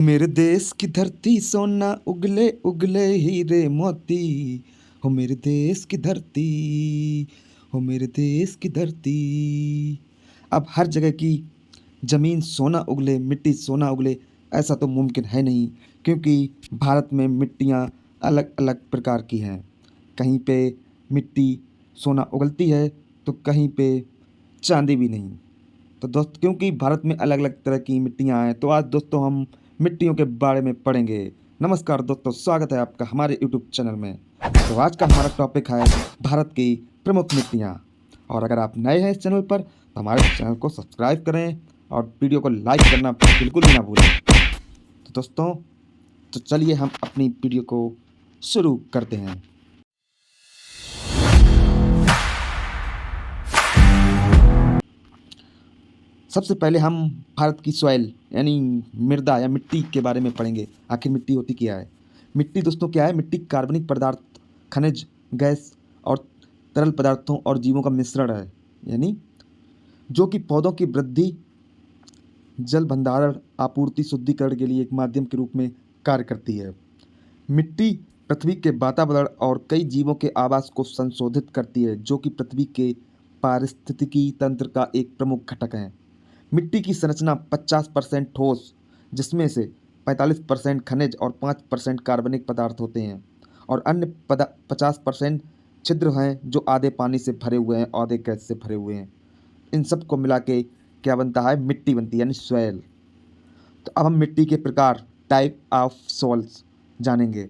मेरे देश की धरती सोना उगले उगले हीरे मोती। हो मेरे देश की धरती, हो मेरे देश की धरती। अब हर जगह की ज़मीन सोना उगले, मिट्टी सोना उगले, ऐसा तो मुमकिन है नहीं, क्योंकि भारत में मिट्टियाँ अलग अलग प्रकार की हैं। कहीं पे मिट्टी सोना उगलती है तो कहीं पे चांदी भी नहीं। तो दोस्त, क्योंकि भारत में अलग अलग तरह की मिट्टियाँ हैं, तो आज दोस्तों हम मिट्टियों के बारे में पढ़ेंगे। नमस्कार दोस्तों, स्वागत है आपका हमारे यूट्यूब चैनल में। तो आज का हमारा टॉपिक है भारत की प्रमुख मिट्टियाँ। और अगर आप नए हैं इस चैनल पर तो हमारे चैनल को सब्सक्राइब करें और वीडियो को लाइक करना बिल्कुल भी ना भूलें। तो दोस्तों, तो चलिए हम अपनी वीडियो को शुरू करते हैं। सबसे पहले हम भारत की सॉइल यानी मृदा या मिट्टी के बारे में पढ़ेंगे। आखिर मिट्टी होती क्या है? मिट्टी दोस्तों क्या है? मिट्टी कार्बनिक पदार्थ, खनिज, गैस और तरल पदार्थों और जीवों का मिश्रण है, यानी जो कि पौधों की वृद्धि, जल भंडारण, आपूर्ति, शुद्धिकरण के लिए एक माध्यम के रूप में कार्य करती है। मिट्टी पृथ्वी के वातावरण और कई जीवों के आवास को संशोधित करती है, जो कि पृथ्वी के पारिस्थितिकी तंत्र का एक प्रमुख घटक है। मिट्टी की संरचना 50% ठोस, जिसमें से 45% खनिज और 5% कार्बनिक पदार्थ होते हैं, और अन्य 50% छिद्र हैं जो आधे पानी से भरे हुए हैं, आधे गैस से भरे हुए हैं। इन सब को मिला के क्या बनता है? मिट्टी बनती है, यानी सॉइल। तो अब हम मिट्टी के प्रकार, टाइप ऑफ सॉइल्स, जानेंगे।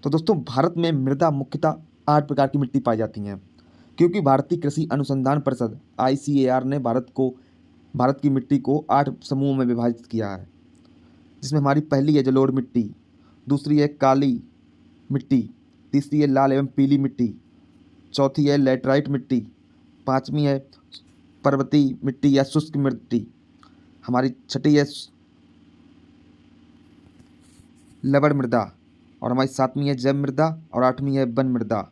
तो दोस्तों, भारत में मृदा मुख्यतः 8 प्रकार की मिट्टी पाई जाती हैं, क्योंकि भारतीय कृषि अनुसंधान परिषद ICAR ने भारत की मिट्टी को 8 समूहों में विभाजित किया है, जिसमें हमारी पहली है जलोढ़ मिट्टी, दूसरी है काली मिट्टी, तीसरी है लाल एवं पीली मिट्टी, चौथी है लैटराइट मिट्टी, पांचवी है पर्वतीय मिट्टी या शुष्क मिट्टी, हमारी छठी है लवण मृदा, और हमारी सातवीं है जैव मृदा, और आठवीं है वन मृदा।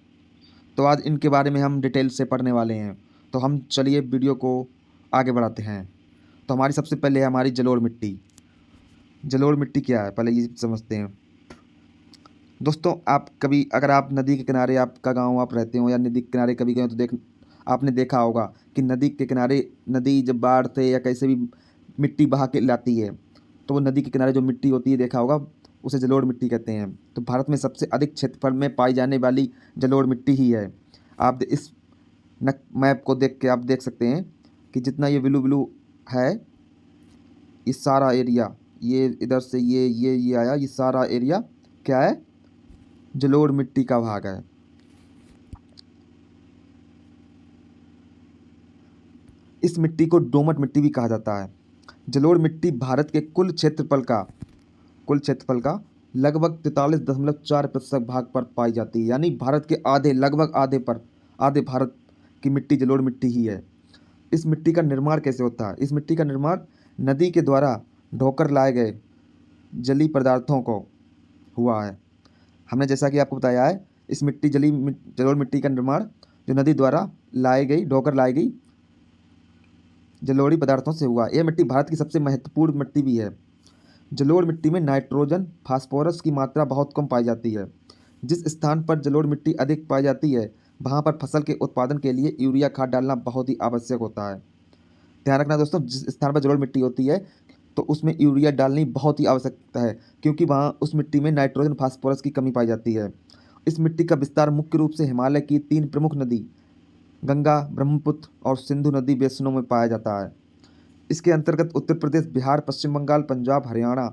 तो आज इनके बारे में हम डिटेल से पढ़ने वाले हैं। तो हम चलिए वीडियो को आगे बढ़ाते हैं। तो हमारी सबसे पहले है हमारी जलोढ़ मिट्टी। जलोढ़ मिट्टी क्या है, पहले ये समझते हैं। दोस्तों, आप कभी अगर आप नदी के किनारे, आपका गांव आप रहते हो या नदी के किनारे कभी गए हो तो आपने देखा होगा कि नदी के किनारे, नदी जब बाढ़ से या कैसे भी मिट्टी बहा के लाती है, तो वो नदी के किनारे जो मिट्टी होती है, देखा होगा, उसे जलोढ़ मिट्टी कहते हैं। तो भारत में सबसे अधिक क्षेत्रफल में पाई जाने वाली जलोढ़ मिट्टी ही है। आप इस मैप को देख के आप देख सकते हैं कि जितना ये ब्लू ब्लू है, ये सारा एरिया, ये इधर से ये आया, ये सारा एरिया क्या है? जलोढ़ मिट्टी का भाग है। इस मिट्टी को दोमट मिट्टी भी कहा जाता है। जलोढ़ मिट्टी भारत के कुल क्षेत्रफल का लगभग 43.4% भाग पर पाई जाती है, यानी भारत के आधे, लगभग आधे भारत की मिट्टी जलोढ़ मिट्टी ही है। इस मिट्टी का निर्माण कैसे होता है? इस मिट्टी का निर्माण नदी के द्वारा ढोकर लाए गए जलीय पदार्थों को हुआ है। हमने जैसा कि आपको बताया है, इस जलोढ़ मिट्टी का निर्माण जो नदी द्वारा ढोकर लाई गई जलोढ़ी पदार्थों से हुआ। यह मिट्टी भारत की सबसे महत्वपूर्ण मिट्टी भी है। जलोढ़ मिट्टी में नाइट्रोजन, फास्फोरस की मात्रा बहुत कम पाई जाती है। जिस स्थान पर जलोढ़ मिट्टी अधिक पाई जाती है, वहाँ पर फसल के उत्पादन के लिए यूरिया खाद डालना बहुत ही आवश्यक होता है। ध्यान रखना दोस्तों, जिस स्थान पर जलोढ़ मिट्टी होती है तो उसमें यूरिया डालनी बहुत ही आवश्यकता है, क्योंकि वहाँ उस मिट्टी में नाइट्रोजन, फास्फोरस की कमी पाई जाती है। इस मिट्टी का विस्तार मुख्य रूप से हिमालय की 3 प्रमुख नदी, गंगा, ब्रह्मपुत्र और सिंधु नदी बेसिनों में पाया जाता है। इसके अंतर्गत उत्तर प्रदेश, बिहार, पश्चिम बंगाल, पंजाब, हरियाणा,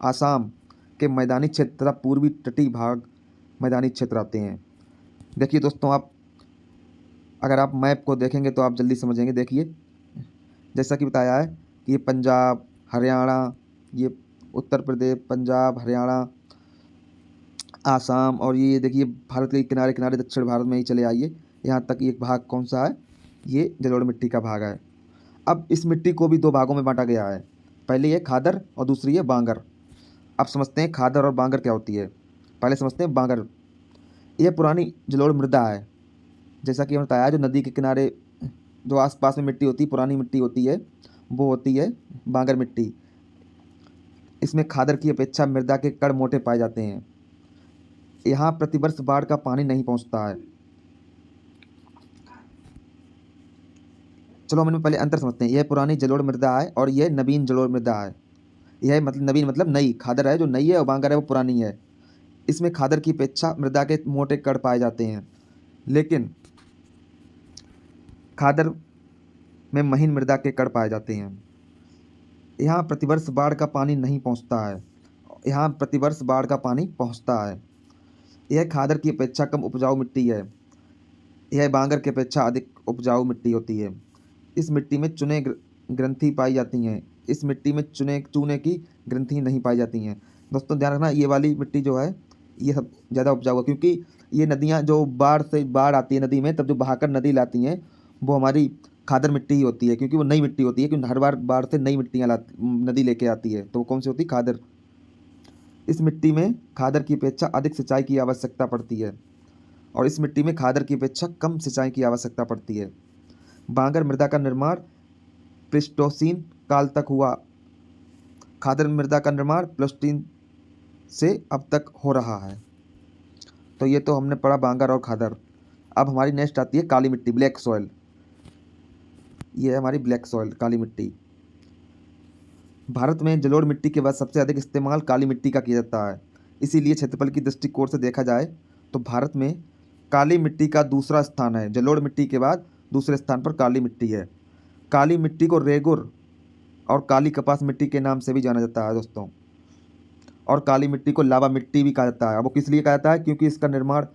आसाम के मैदानी क्षेत्र तथा पूर्वी तटीय भाग मैदानी क्षेत्र आते हैं। देखिए दोस्तों, अगर आप मैप को देखेंगे तो आप जल्दी समझेंगे। देखिए, जैसा कि बताया है कि ये पंजाब, हरियाणा, ये उत्तर प्रदेश, पंजाब, हरियाणा, आसाम, और ये देखिए भारत के किनारे किनारे दक्षिण भारत में ही चले आइए, यहाँ तक एक भाग कौन सा है? ये जलोढ़ मिट्टी का भाग है। अब इस मिट्टी को भी 2 भागों में बांटा गया है। पहली है खादर और दूसरी है बांगर। अब समझते हैं खादर और बांगर क्या होती है। पहले समझते हैं बांगर। यह पुरानी जलोढ़ मृदा है, जैसा कि हमने बताया, जो नदी के किनारे जो आसपास में मिट्टी होती है, पुरानी मिट्टी होती है, वो होती है बांगर मिट्टी। इसमें खादर की अपेक्षा मृदा के कण मोटे पाए जाते हैं। यहाँ प्रतिवर्ष बाढ़ का पानी नहीं पहुँचता है। चलो हम इनमें पहले अंतर समझते हैं। यह पुरानी जलोढ़ मृदा है और यह नवीन जलोढ़ मृदा है। यह मतलब नवीन मतलब नई, खादर है जो नई है और बांगर है वो पुरानी है। इसमें खादर की अपेक्षा मृदा के मोटे कण पाए जाते हैं, लेकिन खादर में महीन मृदा के कण पाए जाते हैं। यहाँ प्रतिवर्ष बाढ़ का पानी नहीं पहुँचता है। यहाँ प्रतिवर्ष बाढ़ का पानी पहुँचता है। यह खादर की अपेक्षा कम उपजाऊ मिट्टी है। यह बांगर की अपेक्षा अधिक उपजाऊ मिट्टी होती है। इस मिट्टी में चूने ग्रंथि पाई जाती हैं। इस मिट्टी में चूने की ग्रंथि नहीं पाई जाती हैं। दोस्तों ध्यान रखना, ये वाली मिट्टी जो है ये सब ज़्यादा उपजाऊ है, क्योंकि ये नदियाँ जो बाढ़ आती है नदी में, तब जो बहाकर नदी लाती हैं वो हमारी खादर मिट्टी ही होती है, क्योंकि वो नई मिट्टी होती है। क्योंकि हर बार बाढ़ से नई मिट्टियाँ नदी लेके आती है, तो वो कौन सी होती है? खादर। इस मिट्टी में खादर की अपेक्षा अधिक सिंचाई की आवश्यकता पड़ती है और इस मिट्टी में खादर की अपेक्षा कम सिंचाई की आवश्यकता पड़ती है। बांगर मृदा का निर्माण प्लीस्टोसीन काल तक हुआ। खादर मृदा का निर्माण प्लीस्टोसीन से अब तक हो रहा है। तो ये तो हमने पढ़ा बांगर और खादर। अब हमारी नेक्स्ट आती है काली मिट्टी, ब्लैक सॉइल। ये है हमारी ब्लैक सॉइल, काली मिट्टी। भारत में जलोढ़ मिट्टी के बाद सबसे अधिक इस्तेमाल काली मिट्टी का किया जाता है। इसीलिए क्षेत्रफल की दृष्टिकोण से देखा जाए तो भारत में काली मिट्टी का दूसरा स्थान है। जलोढ़ मिट्टी के बाद दूसरे स्थान पर काली मिट्टी है। काली मिट्टी को रेगुर और काली कपास मिट्टी के नाम से भी जाना जाता है दोस्तों। और काली मिट्टी को लावा मिट्टी भी कहा जाता है। वो किस लिए कहा जाता है? क्योंकि इसका निर्माण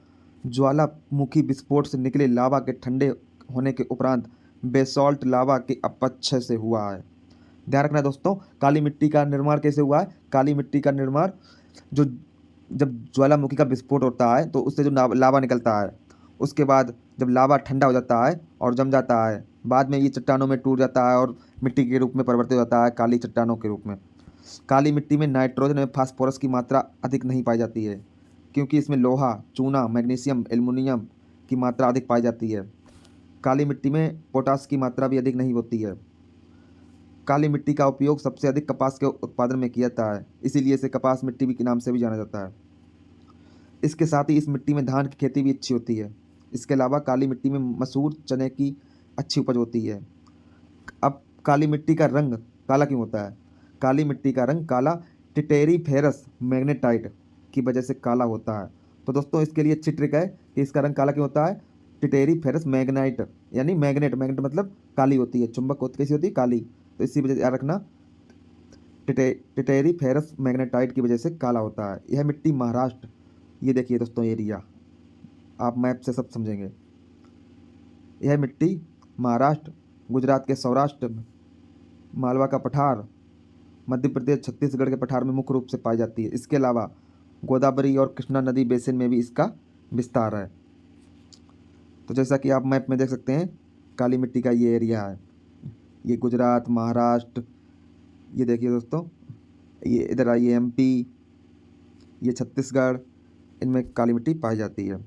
ज्वालामुखी विस्फोट से निकले लावा के ठंडे होने के उपरांत बेसॉल्ट लावा के अपक्षय से हुआ है। ध्यान रखना दोस्तों, काली मिट्टी का निर्माण कैसे हुआ है? काली मिट्टी का निर्माण जो जब ज्वालामुखी का विस्फोट होता है तो उससे जो लावा निकलता है, उसके बाद जब लावा ठंडा हो जाता है और जम जाता है, बाद में ये चट्टानों में टूट जाता है और मिट्टी के रूप में परिवर्तित हो जाता है, काली चट्टानों के रूप में। काली मिट्टी में नाइट्रोजन और फास्फोरस की मात्रा अधिक नहीं पाई जाती है, क्योंकि इसमें लोहा, चूना, मैग्नीशियम, एल्युमिनियम की मात्रा अधिक पाई जाती है। काली मिट्टी में पोटास की मात्रा भी अधिक नहीं होती है। काली मिट्टी का उपयोग सबसे अधिक कपास के उत्पादन में किया जाता है, इसीलिए इसे कपास मिट्टी भी के नाम से भी जाना जाता है। इसके साथ ही इस मिट्टी में धान की खेती भी अच्छी होती है। इसके अलावा काली मिट्टी में मसूर, चने की अच्छी उपज होती है। अब काली मिट्टी का रंग काला क्यों होता है? काली मिट्टी का रंग काला टिटेरी फेरस मैग्नेटाइट की वजह से काला होता है। तो दोस्तों इसके लिए अच्छी ट्रिक है कि इसका रंग काला क्यों होता है? टिटेरी फेरस मैग्नाइट, यानी मैग्नेट मतलब काली होती है, चुंबक होती कैसी होती है? काली। तो इसी वजह से याद रखना, टिटेरी फेरस मैग्नेटाइट की वजह से काला होता है। यह मिट्टी महाराष्ट्र, ये देखिए दोस्तों एरिया, आप मैप से सब समझेंगे। यह मिट्टी महाराष्ट्र, गुजरात के सौराष्ट्र, मालवा का पठार, मध्य प्रदेश, छत्तीसगढ़ के पठार में मुख्य रूप से पाई जाती है। इसके अलावा गोदावरी और कृष्णा नदी बेसिन में भी इसका विस्तार है। तो जैसा कि आप मैप में देख सकते हैं, काली मिट्टी का ये एरिया है, ये गुजरात, महाराष्ट्र, ये देखिए दोस्तों, ये इधर आइए एमपी, ये छत्तीसगढ़, इनमें काली मिट्टी पाई जाती है।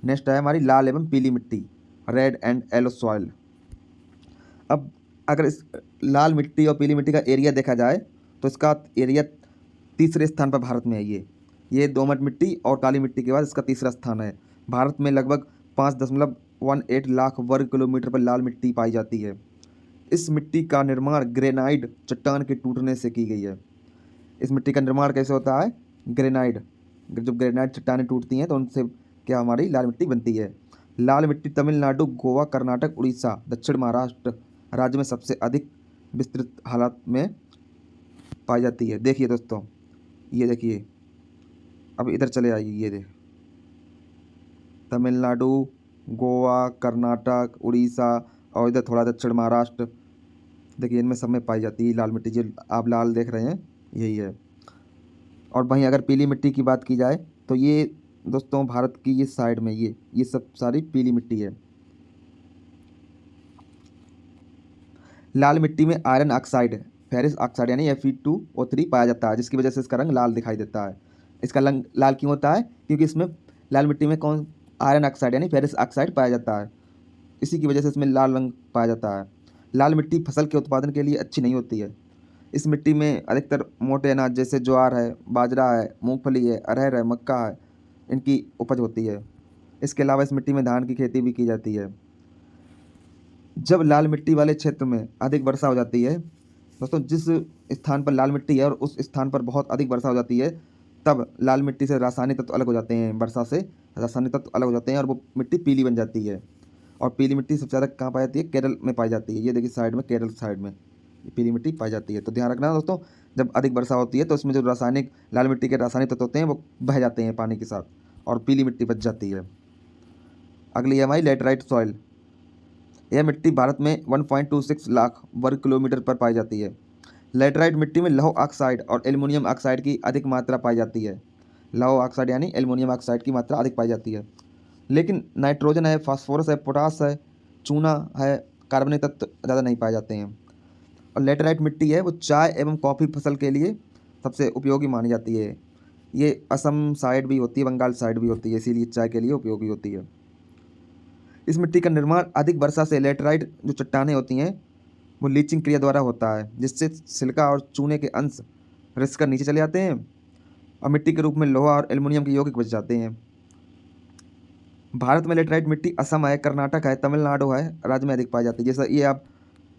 नेक्स्ट है हमारी लाल एवं पीली मिट्टी, रेड एंड येलो सॉइल। अब अगर इस लाल मिट्टी और पीली मिट्टी का एरिया देखा जाए तो इसका एरिया तीसरे स्थान पर भारत में है। ये दोमट मिट्टी और काली मिट्टी के बाद इसका तीसरा स्थान है। भारत में लगभग 5.18 लाख वर्ग किलोमीटर पर लाल मिट्टी पाई जाती है। इस मिट्टी का निर्माण ग्रेनाइट चट्टान के टूटने से की गई है। इस मिट्टी का निर्माण कैसे होता है? ग्रेनाइट, जब ग्रेनाइट चट्टानें टूटती हैं तो उनसे क्या हमारी लाल मिट्टी बनती है। लाल मिट्टी तमिलनाडु, गोवा, कर्नाटक, उड़ीसा, दक्षिण महाराष्ट्र राज्य में सबसे अधिक विस्तृत हालत में पाई जाती है। देखिए दोस्तों, ये देखिए, अब इधर चले आइए, ये देख, तमिलनाडु, गोवा, कर्नाटक, उड़ीसा और इधर थोड़ा दक्षिण महाराष्ट्र, देखिए इनमें सब में पाई जाती है लाल मिट्टी। जो आप लाल देख रहे हैं यही है। और वहीं अगर पीली मिट्टी की बात की जाए तो ये दोस्तों भारत की ये साइड में ये सब सारी पीली मिट्टी है। लाल मिट्टी में आयरन ऑक्साइड, फेरस ऑक्साइड यानी Fe2O3 पाया जाता है, जिसकी वजह से इसका रंग लाल दिखाई देता है। इसका रंग लाल क्यों होता है? क्योंकि इसमें लाल मिट्टी में कौन आयरन ऑक्साइड यानी फेरस ऑक्साइड पाया जाता है, इसी की वजह से इसमें लाल रंग पाया जाता है। लाल मिट्टी फसल के उत्पादन के लिए अच्छी नहीं होती है। इस मिट्टी में अधिकतर मोटे अनाज जैसे ज्वार है, बाजरा है, मूंगफली है, अरहर है, मक्का है, इनकी उपज होती है। इसके अलावा इस मिट्टी में धान की खेती भी की जाती है। जब लाल मिट्टी वाले क्षेत्र में अधिक वर्षा हो जाती है दोस्तों, जिस स्थान पर लाल मिट्टी है और उस स्थान पर बहुत अधिक वर्षा हो जाती है, तब लाल मिट्टी से रासायनिक तत्व अलग हो जाते हैं, वर्षा से रासायनिक तत्व अलग हो जाते हैं और वो मिट्टी पीली बन जाती है। और पीली मिट्टी सबसे ज़्यादा कहाँ पाई जाती है? केरल में पाई जाती है। ये देखिए साइड में, केरल साइड में ये पीली मिट्टी पाई जाती है। तो ध्यान रखना दोस्तों, जब अधिक वर्षा होती है तो उसमें जो रासायनिक लाल मिट्टी के रासायनिक तत्व होते हैं वो बह जाते हैं पानी के साथ और पीली मिट्टी बच जाती है। अगली है हमारी लेटराइट सॉइल। यह मिट्टी भारत में 1.26 लाख वर्ग किलोमीटर पर पाई जाती है। लेटराइट मिट्टी में लौह ऑक्साइड और एल्युमिनियम ऑक्साइड की अधिक मात्रा पाई जाती है। लौह ऑक्साइड यानी एल्युमिनियम ऑक्साइड की मात्रा अधिक पाई जाती है, लेकिन नाइट्रोजन है, फास्फोरस है, पोटास है, चूना है, कार्बनिक तत्व ज़्यादा नहीं पाए जाते हैं। और लेटराइट मिट्टी है वो चाय एवं कॉफ़ी फसल के लिए सबसे उपयोगी मानी जाती है। ये असम साइड भी होती है, बंगाल साइड भी होती है, इसीलिए चाय के लिए उपयोगी होती है। इस मिट्टी का निर्माण अधिक वर्षा से लेटराइट जो चट्टानें होती हैं वो लीचिंग क्रिया द्वारा होता है, जिससे सिलिका और चूने के अंश रिसकर नीचे चले जाते हैं और मिट्टी के रूप में लोहा और एल्युमिनियम के यौगिक बच जाते हैं। भारत में लेटराइट मिट्टी असम है, कर्नाटक है, तमिलनाडु है राज्य में अधिक पाई जाती है। जैसा ये आप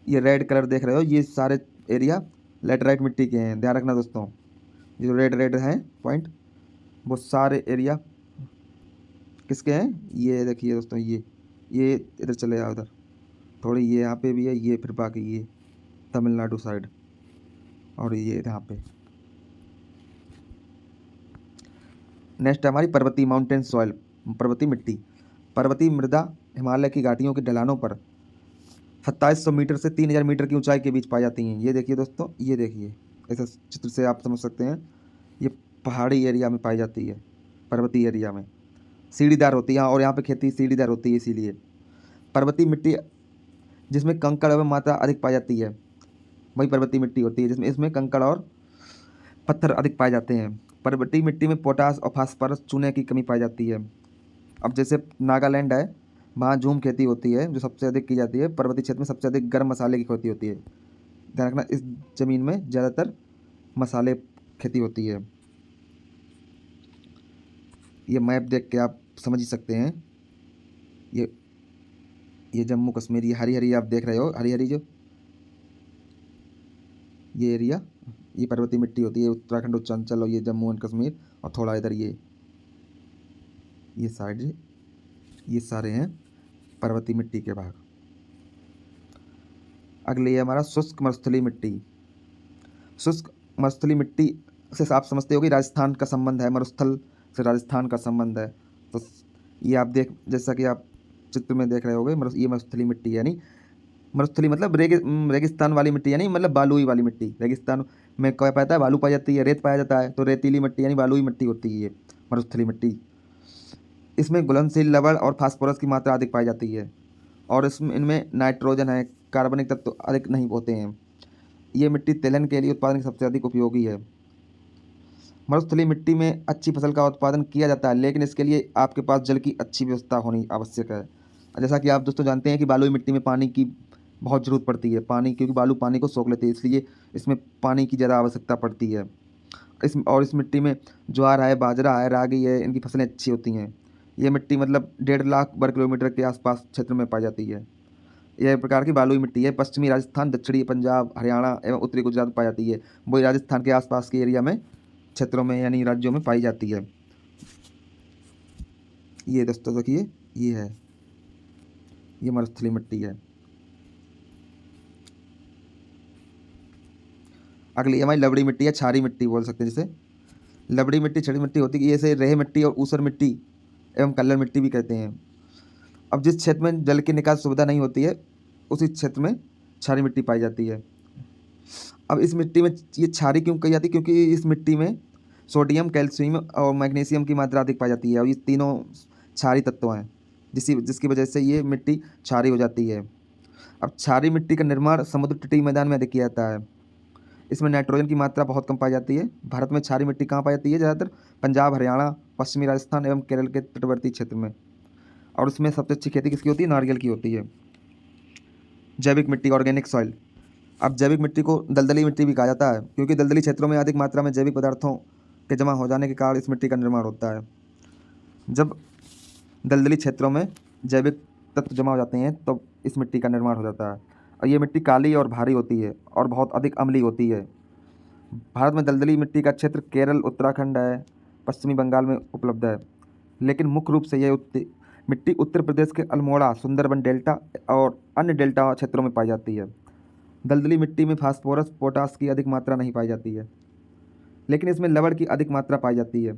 ये रेड कलर देख रहे हो, ये सारे एरिया लेटराइट मिट्टी के हैं। ध्यान रखना दोस्तों, जो रेड रेड हैं पॉइंट, वो सारे एरिया किसके हैं? ये देखिए दोस्तों, ये इधर चले जाओ, उधर थोड़ी ये यहाँ पे भी है, ये फिर बाकी ये तमिलनाडु साइड और ये यहाँ पे। नेक्स्ट है हमारी पर्वतीय माउंटेन सॉइल, पर्वतीय मिट्टी। पर्वतीय मृदा हिमालय की घाटियों की ढलानों पर 2700 मीटर से 3000 मीटर की ऊंचाई के बीच पाई जाती हैं। ये देखिए दोस्तों, ये देखिए, ऐसा चित्र से आप समझ सकते हैं, ये पहाड़ी एरिया में पाई जाती है, पर्वतीय एरिया में सीढ़ीदार होती है और यहाँ पे खेती सीढ़ीदार होती है, इसीलिए पर्वतीय मिट्टी जिसमें कंकड़ एवं मात्रा अधिक पाई जाती है वही पर्वतीय मिट्टी होती है, जिसमें इसमें कंकड़ और पत्थर अधिक पाए जाते हैं। पर्वतीय मिट्टी में पोटास और फास्फोरस चूने की कमी पाई जाती है। अब जैसे नागालैंड है, वहाँ झूम खेती होती है जो सबसे अधिक की जाती है। पर्वतीय क्षेत्र में सबसे अधिक गर्म मसाले की खेती होती है। ध्यान रखना, इस ज़मीन में ज़्यादातर मसाले खेती होती है। ये मैप देख के आप समझ ही सकते हैं। ये जम्मू कश्मीर, ये हरी हरी आप देख रहे हो, हरी हरी जो ये एरिया, ये पर्वतीय मिट्टी होती है। उत्तराखंड, उच्चांचल और ये जम्मू एंड कश्मीर और थोड़ा इधर ये साइड, ये सारे हैं पर्वतीय मिट्टी के भाग। अगली है हमारा शुष्क मरुस्थलीय मिट्टी। शुष्क मरुस्थलीय मिट्टी से आप समझते हो कि राजस्थान का संबंध है, मरुस्थल से राजस्थान का संबंध है। तो ये आप जैसा कि आप चित्र में देख रहे होगे, ये मरुस्थलीय मिट्टी यानी मरुस्थली मतलब रेगिस्तान वाली मिट्टी, यानी मतलब बालुई वाली मिट्टी। रेगिस्तान में क्या पाता है? बालू पाई जाती है, रेत पाया जाता है, तो रेतीली मिट्टी यानी बालुई मिट्टी होती है ये मरुस्थली मिट्टी। इसमें घुलनशील लवण और फास्फोरस की मात्रा अधिक पाई जाती है और इनमें नाइट्रोजन है, कार्बनिक तत्व अधिक नहीं होते हैं। ये मिट्टी तिलहन के लिए उत्पादन की सबसे अधिक उपयोगी है। मरुस्थलीय मिट्टी में अच्छी फसल का उत्पादन किया जाता है, लेकिन इसके लिए आपके पास जल की अच्छी व्यवस्था होनी आवश्यक है। जैसा कि आप दोस्तों जानते हैं कि बालुई मिट्टी में पानी की बहुत ज़रूरत पड़ती है, पानी, क्योंकि बालू पानी को सोख लेती है, इसलिए इसमें पानी की ज़्यादा आवश्यकता पड़ती है। इस मिट्टी में ज्वार है, बाजरा है, रागी है, इनकी फसलें अच्छी होती हैं। ये मिट्टी मतलब 1.5 लाख वर्ग किलोमीटर के आसपास क्षेत्र में पाई जाती है। यह प्रकार की बालुई मिट्टी है। पश्चिमी राजस्थान, दक्षिणी पंजाब, हरियाणा एवं उत्तरी गुजरात में पाई जाती है। वही राजस्थान के आसपास के एरिया में, क्षेत्रों में यानी राज्यों में पाई जाती है। ये दोस्तों देखिए, ये है, ये मरुस्थलीय मिट्टी है। अगली हमारी लवड़ी मिट्टी है, क्षारीय मिट्टी बोल सकते हैं जिसे। लवड़ी मिट्टी क्षारीय मिट्टी होती है, जैसे रेह मिट्टी और ऊसर मिट्टी एवं कल्लर मिट्टी भी कहते हैं। अब जिस क्षेत्र में जल की निकास सुविधा नहीं होती है, उसी क्षेत्र में क्षारीय मिट्टी पाई जाती है। अब इस मिट्टी में ये क्षारीय क्यों कही जाती है? क्योंकि इस मिट्टी में सोडियम, कैल्शियम और मैग्नीशियम की मात्रा अधिक पाई जाती है और ये तीनों क्षारीय तत्व हैं, जिसकी वजह से ये मिट्टी क्षारीय हो जाती है। अब क्षारीय मिट्टी का निर्माण समुद्र तटीय मैदान में अधिक किया जाता है। इसमें नाइट्रोजन की मात्रा बहुत कम पाई जाती है। भारत में क्षारीय मिट्टी कहाँ पाई जाती है? ज़्यादातर पंजाब, हरियाणा, पश्चिमी राजस्थान एवं केरल के तटवर्ती क्षेत्र में। और उसमें सबसे अच्छी खेती किसकी होती है? नारियल की होती है। जैविक मिट्टी, ऑर्गेनिक सॉइल। अब जैविक मिट्टी को दलदली मिट्टी भी कहा जाता है, क्योंकि दलदली क्षेत्रों में अधिक मात्रा में जैविक पदार्थों के जमा हो जाने के कारण इस मिट्टी का निर्माण होता है। जब दलदली क्षेत्रों में जैविक तत्व जमा हो जाते हैं तो इस मिट्टी का निर्माण हो जाता है, और ये मिट्टी काली और भारी होती है और बहुत अधिक अम्लीय होती है। भारत में दलदली मिट्टी का क्षेत्र केरल, उत्तराखंड है, पश्चिमी बंगाल में उपलब्ध है, लेकिन मुख्य रूप से यह मिट्टी उत्तर प्रदेश के अल्मोड़ा, सुंदरबन डेल्टा और अन्य डेल्टा क्षेत्रों में पाई जाती है। दलदली मिट्टी में फास्फोरस, पोटास की अधिक मात्रा नहीं पाई जाती है, लेकिन इसमें लवण की अधिक मात्रा पाई जाती है।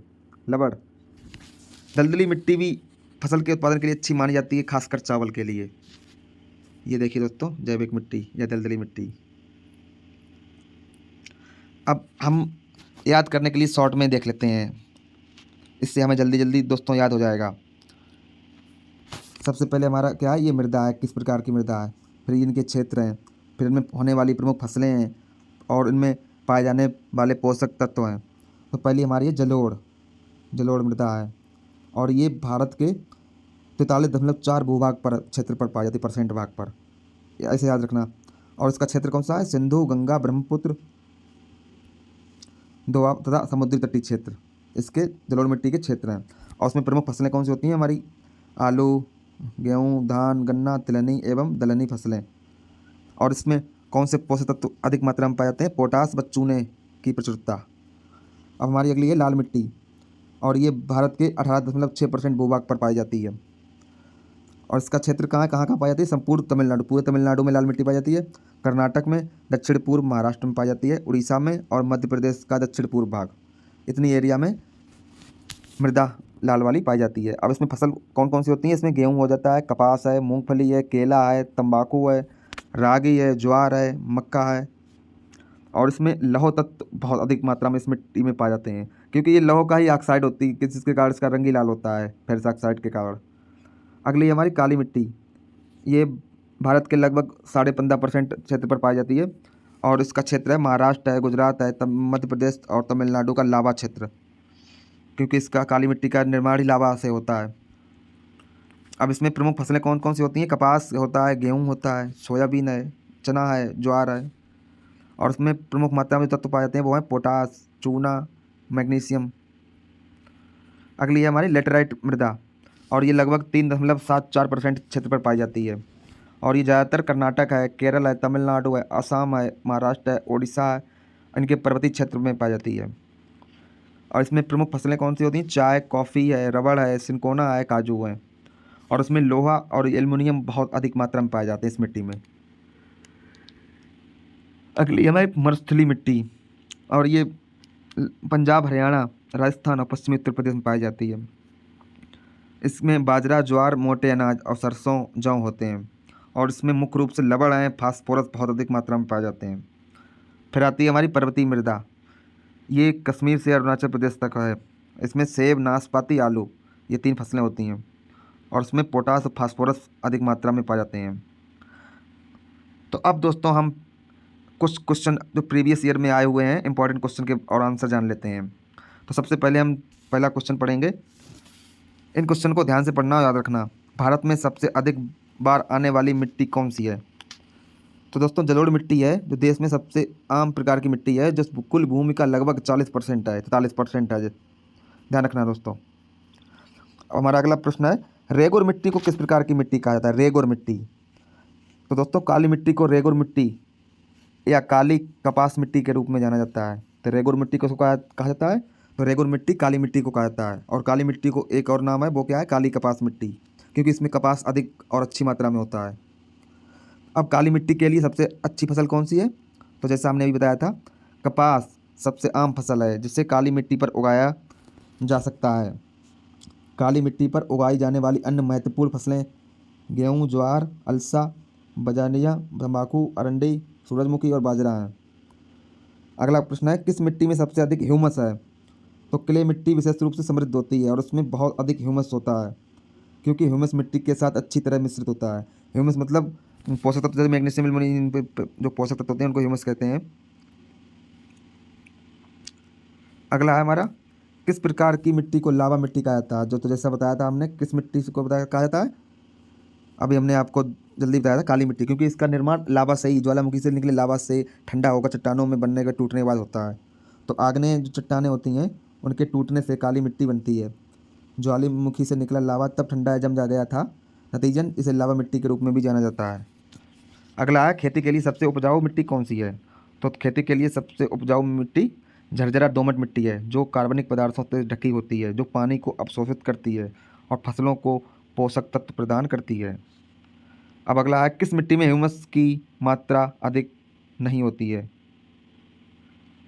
लवण। दलदली मिट्टी भी फसल के उत्पादन के लिए अच्छी मानी जाती है, खासकर चावल के लिए। ये देखिए दोस्तों, जैविक मिट्टी या दलदली मिट्टी। अब हम याद करने के लिए शॉर्ट में देख लेते हैं, इससे हमें जल्दी जल्दी दोस्तों याद हो जाएगा। सबसे पहले हमारा क्या है, ये मृदा है, किस प्रकार की मृदा है, फिर इनके क्षेत्र हैं, फिर इनमें होने वाली प्रमुख फसलें हैं और इनमें पाए जाने वाले पोषक तत्व हैं। तो पहली हमारी है जलोढ़ मृदा है, और ये भारत के 43.4 भूभाग पर क्षेत्र पर पाई जाती है, परसेंट भाग पर, ऐसे याद रखना। और इसका क्षेत्र कौन सा है, सिंधु, गंगा, ब्रह्मपुत्र, दोआब तथा समुद्री तटीय क्षेत्र इसके जलोढ़ मिट्टी के क्षेत्र हैं। और उसमें प्रमुख फसलें कौन सी होती हैं हमारी, आलू, गेहूँ, धान, गन्ना, तिलहनी एवं दलहनी फसलें। और इसमें कौन से पोषक तत्व अधिक मात्रा में पाए जाते हैं, पोटास व चूने की प्रचुरता। अब हमारी अगली है लाल मिट्टी, और ये भारत के 18.6% भूभाग पर पाई जाती है। और इसका क्षेत्र कहाँ पाई जाती है, संपूर्ण तमिलनाडु, पूरे तमिलनाडु में लाल मिट्टी पाई जाती है, कर्नाटक में, दक्षिण पूर्व महाराष्ट्र में पाई जाती है, उड़ीसा में और मध्य प्रदेश का दक्षिण पूर्व भाग, इतनी एरिया में मृदा लाल वाली पाई जाती है। अब इसमें फसल कौन कौन सी होती है, इसमें गेहूँ हो जाता है, कपास है, मूंगफली है, केला है, तंबाकू है, रागी है, ज्वार है, मक्का है। और इसमें लौह तत्व बहुत अधिक मात्रा में इस मिट्टी में पाए जाते हैं, क्योंकि ये लौह का ही ऑक्साइड होती है, जिसके कारण इसका रंग ही लाल होता है, फेरस ऑक्साइड के कारण। अगली हमारी काली मिट्टी, ये भारत के लगभग 15.5% क्षेत्र पर पाई जाती है, और इसका क्षेत्र है महाराष्ट्र है, गुजरात है, मध्य प्रदेश और तमिलनाडु का लावा क्षेत्र, क्योंकि इसका काली मिट्टी का निर्माण ही लावा से होता है। अब इसमें प्रमुख फसलें कौन कौन सी होती हैं, कपास होता है, गेहूँ होता है, सोयाबीन है, चना है, ज्वार है। और उसमें प्रमुख मात्रा में तत्व पाए जाते हैं, वो हैं पोटास, चूना, मैग्नीशियम। अगली है हमारी लेटराइट मृदा, और ये लगभग 3.74% क्षेत्र पर पाई जाती है, और ये ज़्यादातर कर्नाटक है, केरल है, तमिलनाडु है, असम है, महाराष्ट्र है, उड़ीसा है, इनके पर्वतीय क्षेत्र में पाई जाती है। और इसमें प्रमुख फसलें कौन सी होती हैं, चाय, कॉफ़ी है, रबड़ है, सिनकोना है, काजू है। और उसमें लोहा और एल्युमिनियम बहुत अधिक मात्रा में पाए जाते हैं इस मिट्टी में। अगली हमारी मरुस्थलीय मिट्टी, और ये पंजाब, हरियाणा, राजस्थान और पश्चिमी उत्तर प्रदेश में पाई जाती है। इसमें बाजरा, ज्वार, मोटे अनाज और सरसों, जौ होते हैं, और इसमें मुख्य रूप से लवण है, फास्फोरस बहुत अधिक मात्रा में पाए जाते हैं। फिर आती है हमारी पर्वतीय मृदा, ये कश्मीर से अरुणाचल प्रदेश तक है। इसमें सेब, नाशपाती, आलू, ये 3 फसलें होती हैं, और उसमें पोटास और फास्फोरस अधिक मात्रा में पाए जाते हैं। तो अब दोस्तों हम कुछ क्वेश्चन जो प्रीवियस ईयर में आए हुए हैं, इंपॉर्टेंट क्वेश्चन के और आंसर जान लेते हैं। तो सबसे पहले हम पहला क्वेश्चन पढ़ेंगे, इन क्वेश्चन को ध्यान से पढ़ना और याद रखना। भारत में सबसे अधिक बार आने वाली मिट्टी कौन सी है। तो दोस्तों जलोढ़ मिट्टी है, जो देश में सबसे आम प्रकार की मिट्टी है, जो कुल भूमि का लगभग 40% है, 43% है, ध्यान रखना दोस्तों। हमारा अगला प्रश्न है, रेगुर मिट्टी को किस प्रकार की मिट्टी कहा जाता है, रेगुर मिट्टी। तो दोस्तों काली मिट्टी को रेगुर मिट्टी या काली कपास मिट्टी के रूप में जाना जाता है। तो रेगुर मिट्टी को कहा जाता है, तो रेगुर मिट्टी काली मिट्टी को कहा जाता है। और काली मिट्टी को एक और नाम है, वो क्या है, काली कपास मिट्टी, क्योंकि इसमें कपास अधिक और अच्छी मात्रा में होता है। अब काली मिट्टी के लिए सबसे अच्छी फसल कौन सी है, तो जैसा हमने अभी बताया था, कपास सबसे आम फसल है, जिसे काली मिट्टी पर उगाया जा सकता है। काली मिट्टी पर उगाई जाने वाली अन्य महत्वपूर्ण फसलें गेहूँ, ज्वार, अलसा, बजानिया, तंबाकू, अरंडी, सूरजमुखी और बाजरा हैं। अगला प्रश्न है, किस मिट्टी में सबसे अधिक ह्यूमस है। तो क्ले मिट्टी विशेष रूप से समृद्ध होती है, और उसमें बहुत अधिक ह्यूमस होता है, क्योंकि ह्यूमस मिट्टी के साथ अच्छी तरह मिश्रित होता है। ह्यूमस मतलब पोषक तत्व, जैसे मैग्नीशियम, एल्युमिनियम जो पोषक तत्व होते हैं उनको ह्यूमस कहते हैं। अगला है हमारा, किस प्रकार की मिट्टी को लावा मिट्टी कहा जाता है। जो तो जैसा बताया था हमने, किस मिट्टी को बताया कहा जाता है, अभी हमने आपको जल्दी बताया था काली मिट्टी, क्योंकि इसका निर्माण लावा से ही, ज्वालामुखी से निकले लावा से ठंडा होकर चट्टानों में बनने का टूटने के बाद होता है। तो आग्नेय जो चट्टानें होती हैं उनके टूटने से काली मिट्टी बनती है। ज्वालामुखी से निकला लावा तब ठंडा जम जा गया था, नतीजन इसे लावा मिट्टी के रूप में भी जाना जाता है। अगला है खेती के लिए सबसे उपजाऊ मिट्टी कौन सी है। तो खेती के लिए सबसे उपजाऊ मिट्टी झरझरा दोमट मिट्टी है, जो कार्बनिक पदार्थों से ढकी होती है, जो पानी को अवशोषित करती है और फसलों को पोषक तत्व प्रदान करती है। अब अगला है किस मिट्टी में ह्यूमस की मात्रा अधिक नहीं होती है।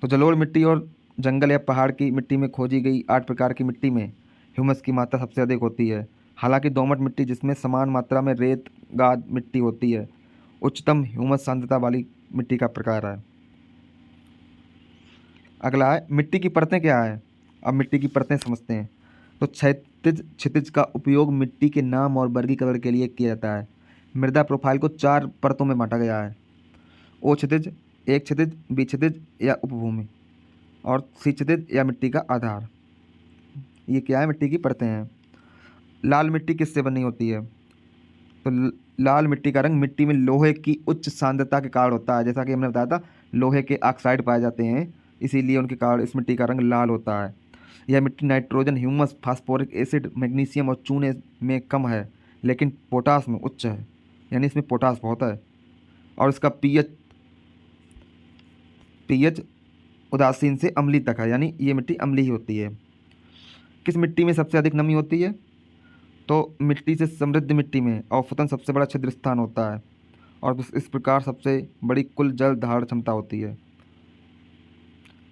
तो जलोढ़ मिट्टी और जंगल या पहाड़ की मिट्टी में खोजी गई 8 प्रकार की मिट्टी में ह्यूमस की मात्रा सबसे अधिक होती है। हालांकि दोमट मिट्टी, जिसमें समान मात्रा में रेत गाद मिट्टी होती है, उच्चतम ह्यूमस सांद्रता वाली मिट्टी का प्रकार है। अगला है मिट्टी की परतें क्या है। अब मिट्टी की परतें समझते हैं। तो क्षैतिज का उपयोग मिट्टी के नाम और वर्गीकरण के लिए किया जाता है। मृदा प्रोफाइल को 4 परतों में बांटा गया है। ओ क्षैतिज, एक क्षैतिज, बी क्षैतिज या उपभूमि, और सी क्षैतिज या मिट्टी का आधार। ये क्या है, मिट्टी की परतें हैं। लाल मिट्टी किससे बनी होती है। तो लाल मिट्टी का रंग मिट्टी में लोहे की उच्च सांद्रता के कारण होता है। जैसा कि हमने बताया था, लोहे के ऑक्साइड पाए जाते हैं, इसीलिए उनके कारण इस मिट्टी का रंग लाल होता है। यह मिट्टी nitrogen, humus, phosphoric acid, magnesium और चूने में कम है, लेकिन पोटास में उच्च है, यानी इसमें पोटास बहुत है। और इसका पीएच उदासीन से अम्लीय तक है, यानी ये मिट्टी अम्लीय होती है। किस मिट्टी में सबसे अधिक नमी होती है। तो मिट्टी से समृद्ध मिट्टी में औसतन सबसे बड़ा छिद्र स्थान होता है, और इस प्रकार सबसे बड़ी कुल जल धारण क्षमता होती है।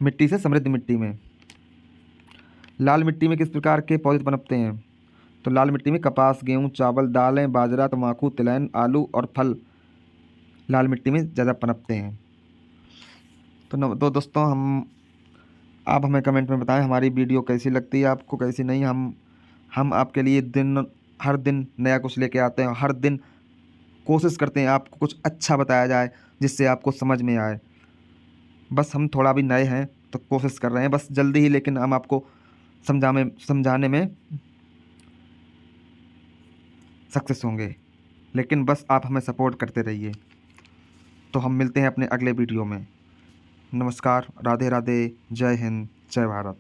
मिट्टी से समृद्ध मिट्टी में लाल मिट्टी में किस प्रकार के पौधे पनपते हैं। तो लाल मिट्टी में कपास, गेहूँ, चावल, दालें, बाजरा, तम्बाकू, तिलहन, आलू और फल लाल मिट्टी में ज़्यादा पनपते हैं। तो दोस्तों, आप हमें कमेंट में बताएं हमारी वीडियो कैसी लगती है आपको, कैसी नहीं। हम आपके लिए हर दिन नया कुछ लेके आते हैं। हर दिन कोशिश करते हैं आपको कुछ अच्छा बताया जाए जिससे आपको समझ में आए। बस हम थोड़ा भी नए हैं तो कोशिश कर रहे हैं, बस जल्दी ही लेकिन हम आपको समझाने में सक्सेस होंगे। लेकिन बस आप हमें सपोर्ट करते रहिए। तो हम मिलते हैं अपने अगले वीडियो में। नमस्कार, राधे राधे, जय हिंद, जय भारत।